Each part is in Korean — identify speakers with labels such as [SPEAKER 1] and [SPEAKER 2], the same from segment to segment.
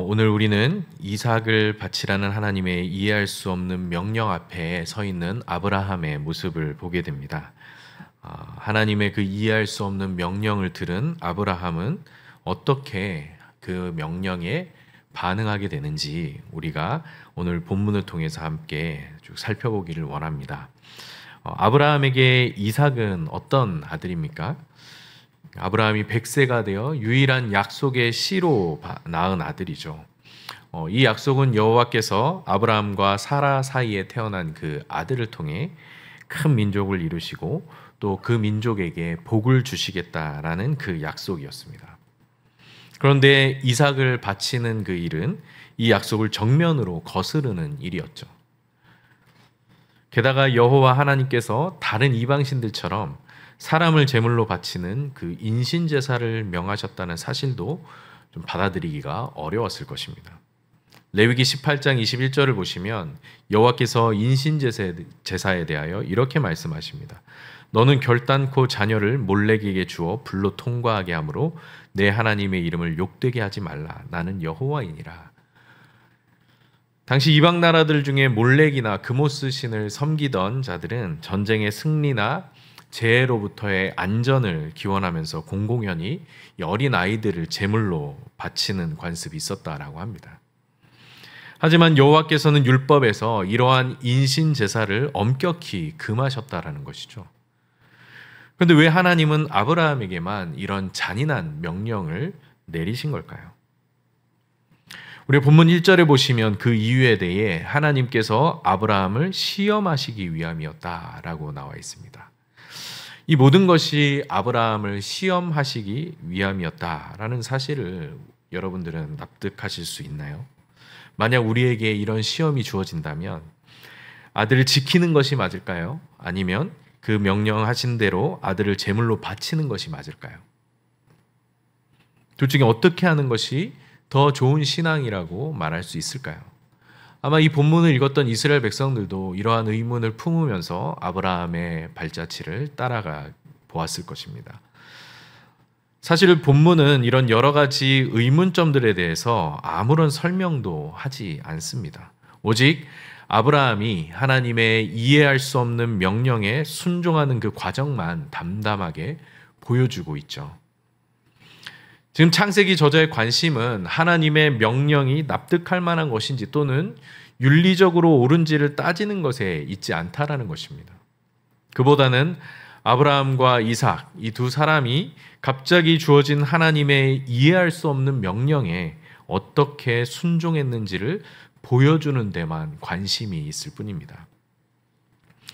[SPEAKER 1] 오늘 우리는 이삭을 바치라는 하나님의 이해할 수 없는 명령 앞에 서 있는 아브라함의 모습을 보게 됩니다. 하나님의 그 이해할 수 없는 명령을 들은 아브라함은 어떻게 그 명령에 반응하게 되는지 우리가 오늘 본문을 통해서 함께 쭉 살펴보기를 원합니다. 아브라함에게 이삭은 어떤 아들입니까? 아브라함이 100세가 되어 유일한 약속의 씨로 낳은 아들이죠. 이 약속은 여호와께서 아브라함과 사라 사이에 태어난 그 아들을 통해 큰 민족을 이루시고 또 그 민족에게 복을 주시겠다라는 그 약속이었습니다. 그런데 이삭을 바치는 그 일은 이 약속을 정면으로 거스르는 일이었죠. 게다가 여호와 하나님께서 다른 이방신들처럼 사람을 제물로 바치는 그 인신제사를 명하셨다는 사실도 좀 받아들이기가 어려웠을 것입니다. 레위기 18장 21절을 보시면 여호와께서 인신제사에 대하여 이렇게 말씀하십니다. 너는 결단코 자녀를 몰렉에게 주어 불로 통과하게 하므로 내 하나님의 이름을 욕되게 하지 말라. 나는 여호와이니라. 당시 이방 나라들 중에 몰렉이나 그모스 신을 섬기던 자들은 전쟁의 승리나 재해로부터의 안전을 기원하면서 공공연히 어린 아이들을 제물로 바치는 관습이 있었다라고 합니다. 하지만 여호와께서는 율법에서 이러한 인신 제사를 엄격히 금하셨다라는 것이죠. 그런데 왜 하나님은 아브라함에게만 이런 잔인한 명령을 내리신 걸까요? 우리 본문 1절에 보시면 그 이유에 대해 하나님께서 아브라함을 시험하시기 위함이었다라고 나와 있습니다. 이 모든 것이 아브라함을 시험하시기 위함이었다라는 사실을 여러분들은 납득하실 수 있나요? 만약 우리에게 이런 시험이 주어진다면 아들을 지키는 것이 맞을까요? 아니면 그 명령하신 대로 아들을 제물로 바치는 것이 맞을까요? 둘 중에 어떻게 하는 것이 더 좋은 신앙이라고 말할 수 있을까요? 아마 이 본문을 읽었던 이스라엘 백성들도 이러한 의문을 품으면서 아브라함의 발자취를 따라가 보았을 것입니다. 사실 본문은 이런 여러 가지 의문점들에 대해서 아무런 설명도 하지 않습니다. 오직 아브라함이 하나님의 이해할 수 없는 명령에 순종하는 그 과정만 담담하게 보여주고 있죠. 지금 창세기 저자의 관심은 하나님의 명령이 납득할 만한 것인지 또는 윤리적으로 옳은지를 따지는 것에 있지 않다라는 것입니다. 그보다는 아브라함과 이삭 이 두 사람이 갑자기 주어진 하나님의 이해할 수 없는 명령에 어떻게 순종했는지를 보여주는 데만 관심이 있을 뿐입니다.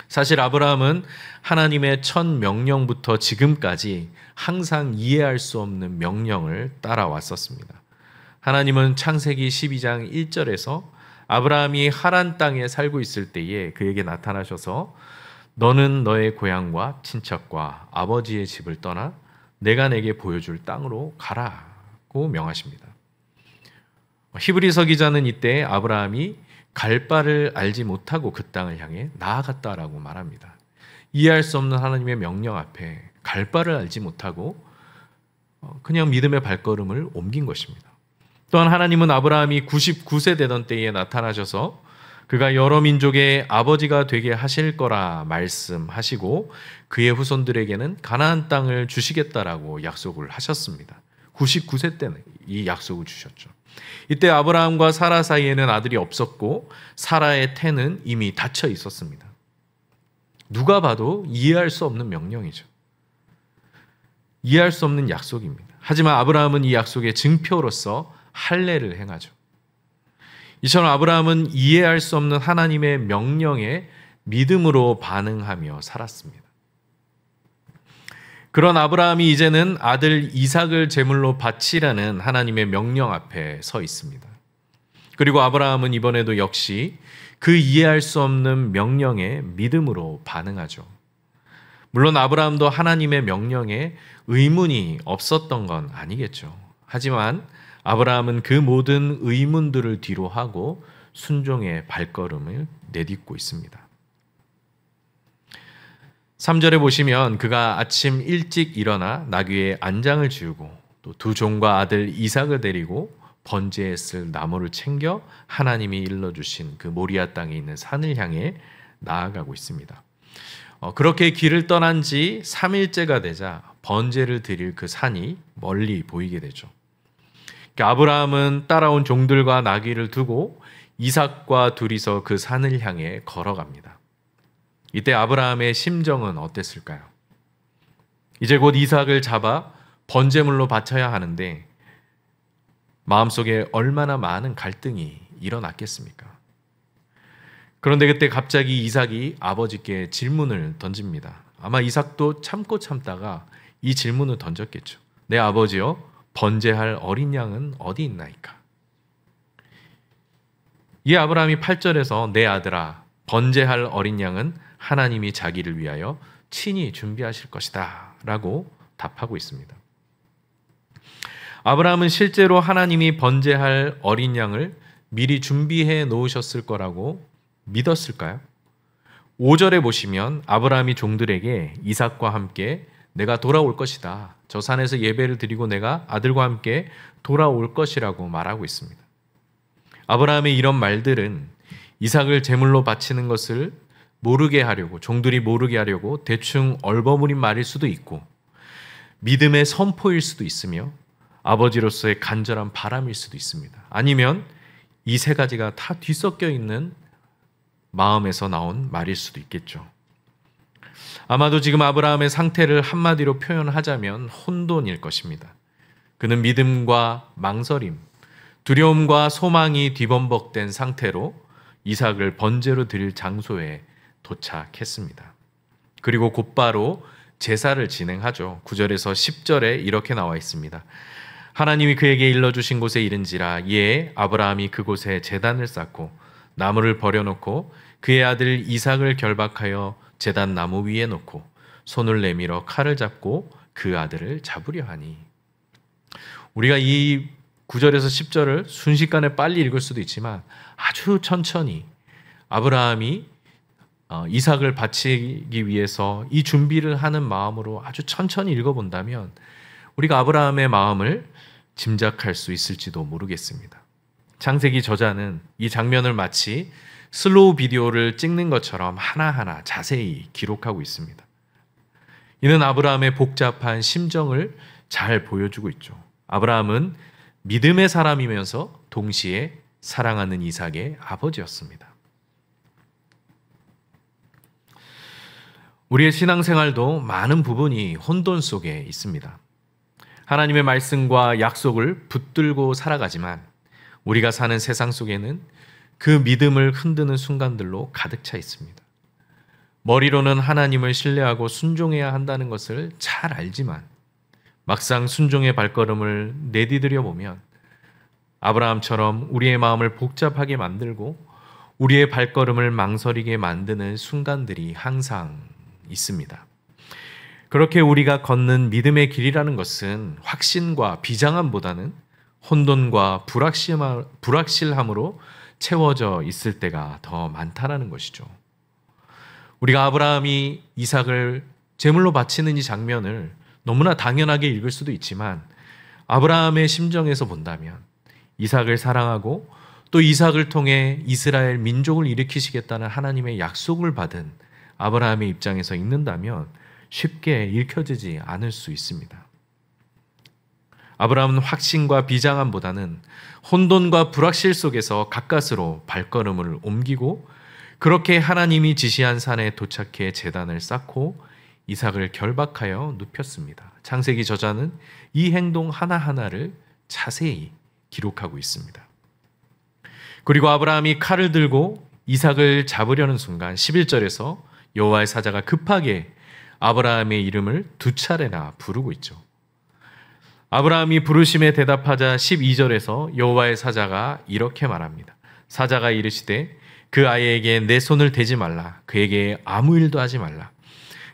[SPEAKER 1] 사실 아브라함은 하나님의 첫 명령부터 지금까지 항상 이해할 수 없는 명령을 따라왔었습니다. 하나님은 창세기 12장 1절에서 아브라함이 하란 땅에 살고 있을 때에 그에게 나타나셔서 너는 너의 고향과 친척과 아버지의 집을 떠나 내가 내게 보여줄 땅으로 가라고 명하십니다. 히브리서 기자는 이때 아브라함이 갈 바를 알지 못하고 그 땅을 향해 나아갔다라고 말합니다. 이해할 수 없는 하나님의 명령 앞에 갈 바를 알지 못하고 그냥 믿음의 발걸음을 옮긴 것입니다. 또한 하나님은 아브라함이 99세 되던 때에 나타나셔서 그가 여러 민족의 아버지가 되게 하실 거라 말씀하시고 그의 후손들에게는 가나안 땅을 주시겠다라고 약속을 하셨습니다. 99세 때는 이 약속을 주셨죠. 이때 아브라함과 사라 사이에는 아들이 없었고 사라의 태는 이미 닫혀 있었습니다. 누가 봐도 이해할 수 없는 명령이죠. 이해할 수 없는 약속입니다. 하지만 아브라함은 이 약속의 증표로서 할례를 행하죠. 이처럼 아브라함은 이해할 수 없는 하나님의 명령에 믿음으로 반응하며 살았습니다. 그런 아브라함이 이제는 아들 이삭을 제물로 바치라는 하나님의 명령 앞에 서 있습니다. 그리고 아브라함은 이번에도 역시 그 이해할 수 없는 명령에 믿음으로 반응하죠. 물론 아브라함도 하나님의 명령에 의문이 없었던 건 아니겠죠. 하지만 아브라함은 그 모든 의문들을 뒤로 하고 순종의 발걸음을 내딛고 있습니다. 3절에 보시면 그가 아침 일찍 일어나 나귀의 안장을 지우고 또 두 종과 아들 이삭을 데리고 번제에 쓸 나무를 챙겨 하나님이 일러주신 그 모리아 땅에 있는 산을 향해 나아가고 있습니다. 그렇게 길을 떠난 지 3일째가 되자 번제를 드릴 그 산이 멀리 보이게 되죠. 아브라함은 따라온 종들과 나귀를 두고 이삭과 둘이서 그 산을 향해 걸어갑니다. 이때 아브라함의 심정은 어땠을까요? 이제 곧 이삭을 잡아 번제물로 바쳐야 하는데 마음속에 얼마나 많은 갈등이 일어났겠습니까? 그런데 그때 갑자기 이삭이 아버지께 질문을 던집니다. 아마 이삭도 참고 참다가 이 질문을 던졌겠죠. 내 아버지여, 번제할 어린 양은 어디 있나이까? 이 아브라함이 8절에서 내 아들아, 번제할 어린 양은 하나님이 자기를 위하여 친히 준비하실 것이다 라고 답하고 있습니다. 아브라함은 실제로 하나님이 번제할 어린 양을 미리 준비해 놓으셨을 거라고 믿었을까요? 5절에 보시면 아브라함이 종들에게 이삭과 함께 내가 돌아올 것이다. 저 산에서 예배를 드리고 내가 아들과 함께 돌아올 것이라고 말하고 있습니다. 아브라함의 이런 말들은 이삭을 제물로 바치는 것을 모르게 하려고, 종들이 모르게 하려고 대충 얼버무린 말일 수도 있고 믿음의 선포일 수도 있으며 아버지로서의 간절한 바람일 수도 있습니다. 아니면 이 세 가지가 다 뒤섞여 있는 마음에서 나온 말일 수도 있겠죠. 아마도 지금 아브라함의 상태를 한마디로 표현하자면 혼돈일 것입니다. 그는 믿음과 망설임, 두려움과 소망이 뒤범벅된 상태로 이삭을 번제로 드릴 장소에 도착했습니다. 그리고 곧바로 제사를 진행하죠. 9절에서 10절에 이렇게 나와 있습니다. 하나님이 그에게 일러주신 곳에 이른지라 이에 아브라함이 그곳에 제단을 쌓고 나무를 버려놓고 그의 아들 이삭을 결박하여 제단 나무 위에 놓고 손을 내밀어 칼을 잡고 그 아들을 잡으려 하니. 우리가 이 9절에서 10절을 순식간에 빨리 읽을 수도 있지만 아주 천천히 아브라함이 이삭을 바치기 위해서 이 준비를 하는 마음으로 아주 천천히 읽어본다면 우리가 아브라함의 마음을 짐작할 수 있을지도 모르겠습니다. 창세기 저자는 이 장면을 마치 슬로우 비디오를 찍는 것처럼 하나하나 자세히 기록하고 있습니다. 이는 아브라함의 복잡한 심정을 잘 보여주고 있죠. 아브라함은 믿음의 사람이면서 동시에 사랑하는 이삭의 아버지였습니다. 우리의 신앙생활도 많은 부분이 혼돈 속에 있습니다. 하나님의 말씀과 약속을 붙들고 살아가지만 우리가 사는 세상 속에는 그 믿음을 흔드는 순간들로 가득 차 있습니다. 머리로는 하나님을 신뢰하고 순종해야 한다는 것을 잘 알지만 막상 순종의 발걸음을 내디디려 보면 아브라함처럼 우리의 마음을 복잡하게 만들고 우리의 발걸음을 망설이게 만드는 순간들이 항상 있습니다. 그렇게 우리가 걷는 믿음의 길이라는 것은 확신과 비장함보다는 혼돈과 불확실함으로 채워져 있을 때가 더 많다라는 것이죠. 우리가 아브라함이 이삭을 제물로 바치는 이 장면을 너무나 당연하게 읽을 수도 있지만 아브라함의 심정에서 본다면 이삭을 사랑하고 또 이삭을 통해 이스라엘 민족을 일으키시겠다는 하나님의 약속을 받은 아브라함의 입장에서 읽는다면 쉽게 읽혀지지 않을 수 있습니다. 아브라함은 확신과 비장함보다는 혼돈과 불확실 속에서 가까스로 발걸음을 옮기고 그렇게 하나님이 지시한 산에 도착해 제단을 쌓고 이삭을 결박하여 눕혔습니다. 창세기 저자는 이 행동 하나하나를 자세히 기록하고 있습니다. 그리고 아브라함이 칼을 들고 이삭을 잡으려는 순간 11절에서 여호와의 사자가 급하게 아브라함의 이름을 2차례나 부르고 있죠. 아브라함이 부르심에 대답하자 12절에서 여호와의 사자가 이렇게 말합니다. 사자가 이르시되 그 아이에게 내 손을 대지 말라. 그에게 아무 일도 하지 말라.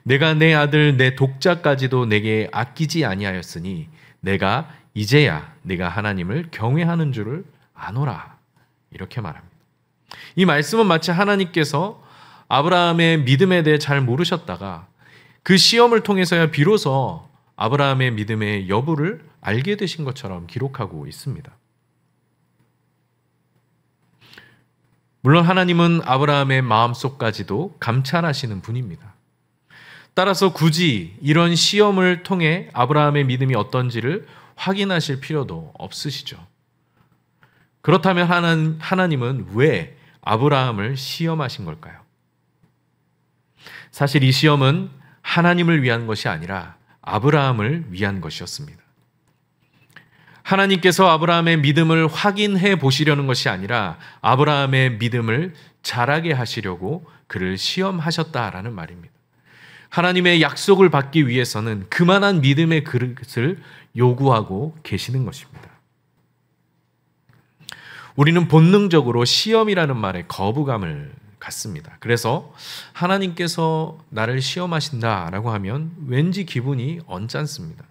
[SPEAKER 1] 내가 내 아들 내 독자까지도 내게 아끼지 아니하였으니 내가 이제야 네가 하나님을 경외하는 줄을 아노라. 이렇게 말합니다. 이 말씀은 마치 하나님께서 아브라함의 믿음에 대해 잘 모르셨다가 그 시험을 통해서야 비로소 아브라함의 믿음의 여부를 알게 되신 것처럼 기록하고 있습니다. 물론 하나님은 아브라함의 마음속까지도 감찰하시는 분입니다. 따라서 굳이 이런 시험을 통해 아브라함의 믿음이 어떤지를 확인하실 필요도 없으시죠. 그렇다면 하나님은 왜 아브라함을 시험하신 걸까요? 사실 이 시험은 하나님을 위한 것이 아니라 아브라함을 위한 것이었습니다. 하나님께서 아브라함의 믿음을 확인해 보시려는 것이 아니라 아브라함의 믿음을 자라게 하시려고 그를 시험하셨다라는 말입니다. 하나님의 약속을 받기 위해서는 그만한 믿음의 그릇을 요구하고 계시는 것입니다. 우리는 본능적으로 시험이라는 말에 거부감을 갖습니다. 그래서 하나님께서 나를 시험하신다라고 하면 왠지 기분이 언짢습니다.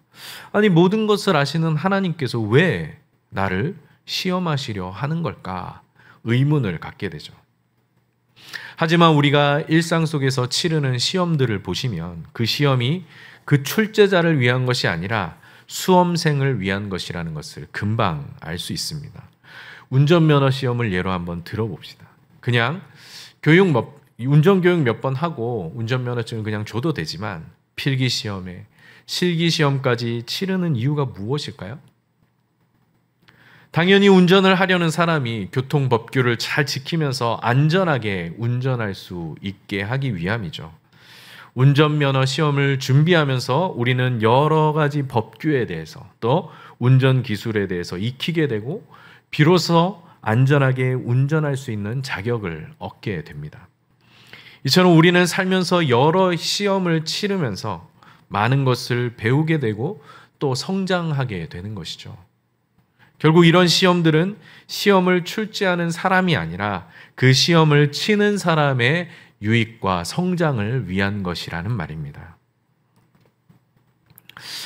[SPEAKER 1] 아니, 모든 것을 아시는 하나님께서 왜 나를 시험하시려 하는 걸까? 의문을 갖게 되죠. 하지만 우리가 일상 속에서 치르는 시험들을 보시면 그 시험이 그 출제자를 위한 것이 아니라 수험생을 위한 것이라는 것을 금방 알 수 있습니다. 운전면허 시험을 예로 한번 들어봅시다. 그냥 운전교육 몇 번 하고 운전면허증을 그냥 줘도 되지만 필기시험에 실기시험까지 치르는 이유가 무엇일까요? 당연히 운전을 하려는 사람이 교통법규를 잘 지키면서 안전하게 운전할 수 있게 하기 위함이죠. 운전면허 시험을 준비하면서 우리는 여러 가지 법규에 대해서 또 운전 기술에 대해서 익히게 되고 비로소 안전하게 운전할 수 있는 자격을 얻게 됩니다. 이처럼 우리는 살면서 여러 시험을 치르면서 많은 것을 배우게 되고 또 성장하게 되는 것이죠. 결국 이런 시험들은 시험을 출제하는 사람이 아니라 그 시험을 치는 사람의 유익과 성장을 위한 것이라는 말입니다.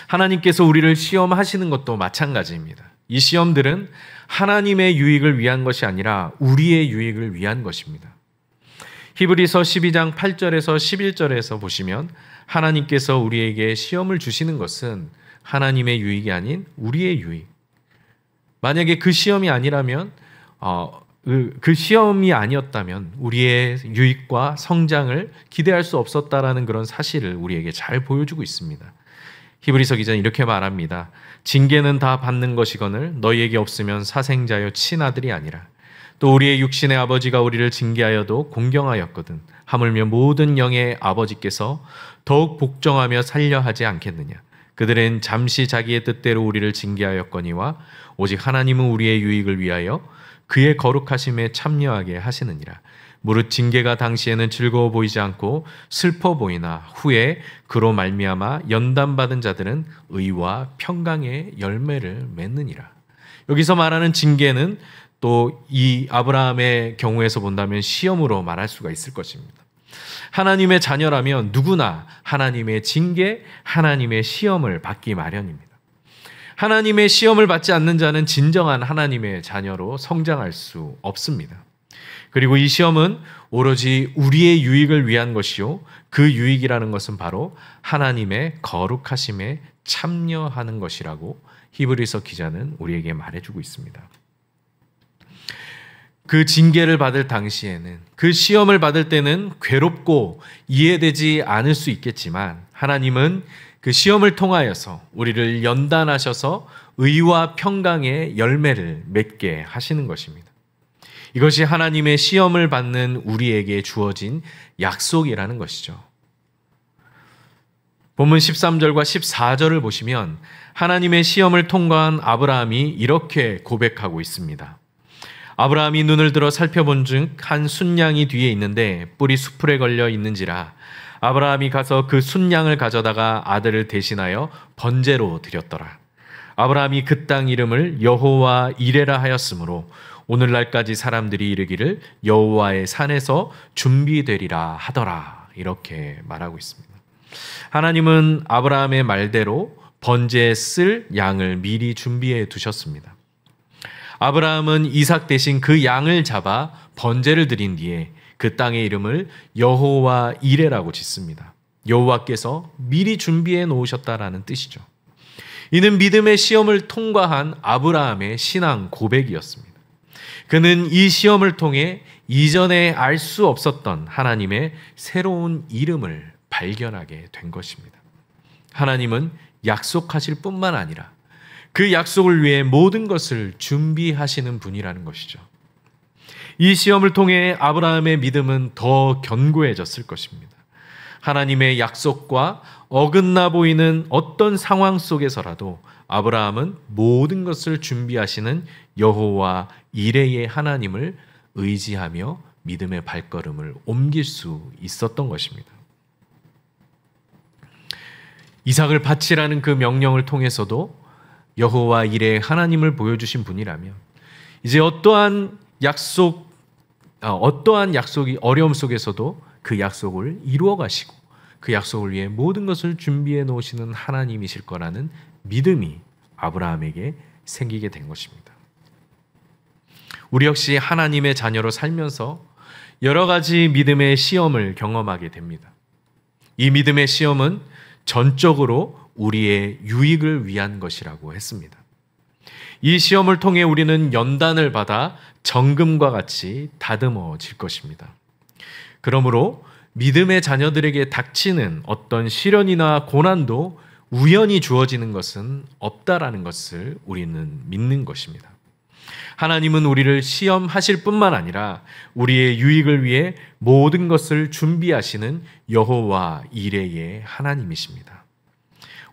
[SPEAKER 1] 하나님께서 우리를 시험하시는 것도 마찬가지입니다. 이 시험들은 하나님의 유익을 위한 것이 아니라 우리의 유익을 위한 것입니다. 히브리서 12장 8절에서 11절에서 보시면 하나님께서 우리에게 시험을 주시는 것은 하나님의 유익이 아닌 우리의 유익. 만약에 그 시험이 아니라면 그 시험이 아니었다면 우리의 유익과 성장을 기대할 수 없었다라는 그런 사실을 우리에게 잘 보여주고 있습니다. 히브리서 기자는 이렇게 말합니다. 징계는 다 받는 것이거늘 너희에게 없으면 사생자여 친아들이 아니라 또 우리의 육신의 아버지가 우리를 징계하여도 공경하였거든 하물며 모든 영의 아버지께서 더욱 복종하며 살려 하지 않겠느냐. 그들은 잠시 자기의 뜻대로 우리를 징계하였거니와 오직 하나님은 우리의 유익을 위하여 그의 거룩하심에 참여하게 하시느니라. 무릇 징계가 당시에는 즐거워 보이지 않고 슬퍼 보이나 후에 그로 말미암아 연단받은 자들은 의와 평강의 열매를 맺느니라. 여기서 말하는 징계는 또 이 아브라함의 경우에서 본다면 시험으로 말할 수가 있을 것입니다. 하나님의 자녀라면 누구나 하나님의 징계, 하나님의 시험을 받기 마련입니다. 하나님의 시험을 받지 않는 자는 진정한 하나님의 자녀로 성장할 수 없습니다. 그리고 이 시험은 오로지 우리의 유익을 위한 것이요, 그 유익이라는 것은 바로 하나님의 거룩하심에 참여하는 것이라고 히브리서 기자는 우리에게 말해주고 있습니다. 그 징계를 받을 당시에는, 그 시험을 받을 때는 괴롭고 이해되지 않을 수 있겠지만 하나님은 그 시험을 통하여서 우리를 연단하셔서 의와 평강의 열매를 맺게 하시는 것입니다. 이것이 하나님의 시험을 받는 우리에게 주어진 약속이라는 것이죠. 본문 13절과 14절을 보시면 하나님의 시험을 통과한 아브라함이 이렇게 고백하고 있습니다. 아브라함이 눈을 들어 살펴본즉 한 순양이 뒤에 있는데 뿔이 수풀에 걸려 있는지라. 아브라함이 가서 그 순양을 가져다가 아들을 대신하여 번제로 드렸더라. 아브라함이 그 땅 이름을 여호와 이레라 하였으므로 오늘날까지 사람들이 이르기를 여호와의 산에서 준비되리라 하더라. 이렇게 말하고 있습니다. 하나님은 아브라함의 말대로 번제에 쓸 양을 미리 준비해 두셨습니다. 아브라함은 이삭 대신 그 양을 잡아 번제를 드린 뒤에 그 땅의 이름을 여호와 이레라고 짓습니다. 여호와께서 미리 준비해 놓으셨다라는 뜻이죠. 이는 믿음의 시험을 통과한 아브라함의 신앙 고백이었습니다. 그는 이 시험을 통해 이전에 알 수 없었던 하나님의 새로운 이름을 발견하게 된 것입니다. 하나님은 약속하실 뿐만 아니라 그 약속을 위해 모든 것을 준비하시는 분이라는 것이죠. 이 시험을 통해 아브라함의 믿음은 더 견고해졌을 것입니다. 하나님의 약속과 어긋나 보이는 어떤 상황 속에서라도 아브라함은 모든 것을 준비하시는 여호와 이레의 하나님을 의지하며 믿음의 발걸음을 옮길 수 있었던 것입니다. 이삭을 바치라는 그 명령을 통해서도 여호와 이레의 하나님을 보여주신 분이라면 이제 어떠한 약속이 어려움 속에서도 그 약속을 이루어 가시고 그 약속을 위해 모든 것을 준비해 놓으시는 하나님이실 거라는 믿음이 아브라함에게 생기게 된 것입니다. 우리 역시 하나님의 자녀로 살면서 여러 가지 믿음의 시험을 경험하게 됩니다. 이 믿음의 시험은 전적으로 우리의 유익을 위한 것이라고 했습니다. 이 시험을 통해 우리는 연단을 받아 정금과 같이 다듬어질 것입니다. 그러므로 믿음의 자녀들에게 닥치는 어떤 시련이나 고난도 우연히 주어지는 것은 없다라는 것을 우리는 믿는 것입니다. 하나님은 우리를 시험하실 뿐만 아니라 우리의 유익을 위해 모든 것을 준비하시는 여호와 이레의 하나님이십니다.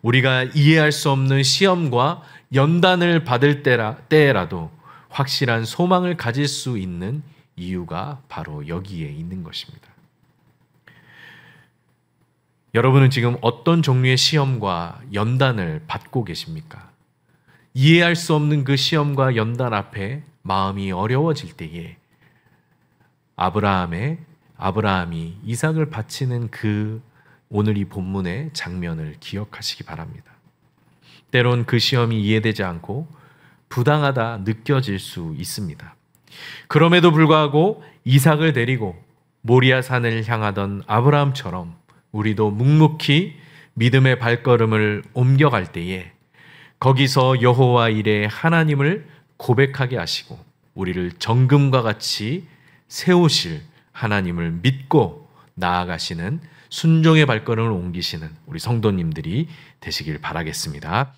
[SPEAKER 1] 우리가 이해할 수 없는 시험과 연단을 받을 때라도 확실한 소망을 가질 수 있는 이유가 바로 여기에 있는 것입니다. 여러분은 지금 어떤 종류의 시험과 연단을 받고 계십니까? 이해할 수 없는 그 시험과 연단 앞에 마음이 어려워질 때에 아브라함이 이삭을 바치는 그 오늘 이 본문의 장면을 기억하시기 바랍니다. 때론 그 시험이 이해되지 않고 부당하다 느껴질 수 있습니다. 그럼에도 불구하고 이삭을 데리고 모리아 산을 향하던 아브라함처럼 우리도 묵묵히 믿음의 발걸음을 옮겨갈 때에 거기서 여호와 이레의 하나님을 고백하게 하시고 우리를 정금과 같이 세우실 하나님을 믿고 나아가시는 순종의 발걸음을 옮기시는 우리 성도님들이 되시길 바라겠습니다.